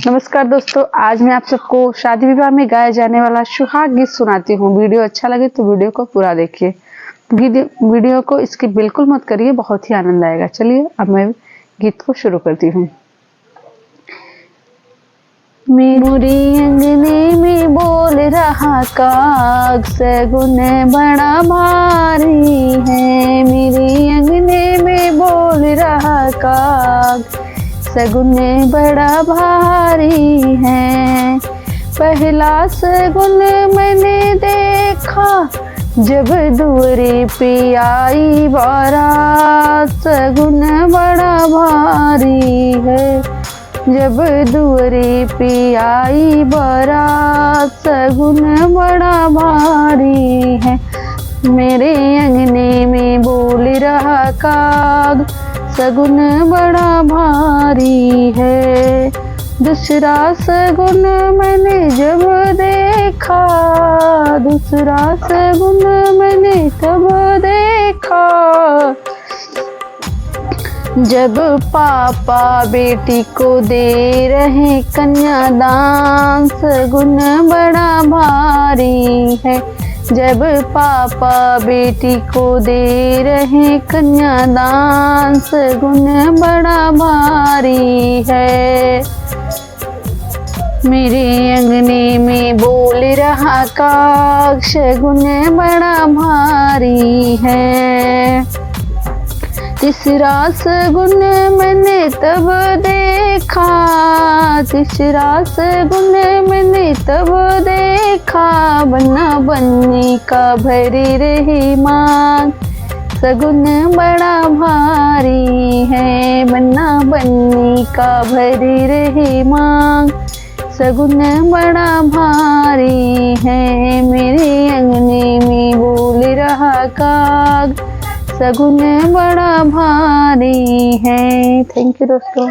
नमस्कार दोस्तों, आज मैं आप सबको शादी विवाह में गाया जाने वाला सुहाग गीत सुनाती हूँ। वीडियो अच्छा लगे तो वीडियो को पूरा देखिए। वीडियो को इसकी बिल्कुल मत करिए, बहुत ही आनंद आएगा। चलिए अब मैं गीत को शुरू करती हूँ। मेरी अंगने में बोल रहा काग, सगुन बड़ा भारी है। मेरी अंगने में बोल रहा काग, सगुन बड़ा भारी है। पहला सगुन मैंने देखा जब दुअरे पे आई बारात, सगुन बड़ा भारी है। जब दुअरे पे आई बारात, सगुन बड़ा भारी है। मेरे अंगने में बोल रहा काग, सगुन बड़ा भारी है। दूसरा सगुन मैंने जब देखा, दूसरा सगुन मैंने तब देखा जब पापा बेटी को दे रहे कन्यादान, सगुन बड़ा भारी है। जब पापा बेटी को दे रहे कन्यादान, सगुन बड़ा भारी है। मेरे अंगने में बोल रहा काग, सगुन बड़ा भारी है। तीसरा सगुन मैंने तब देखा, तीसरा सगुन मैंने तब देखा, बन्ना बन्नी का भरी रही मांग, सगुन बड़ा भारी है। बन्ना बन्नी का भरी रही मांग, सगुन बड़ा भारी है। मेरे अंगने में बोल रहा काग, सगुन बड़ा भारी है। थैंक यू दोस्तों।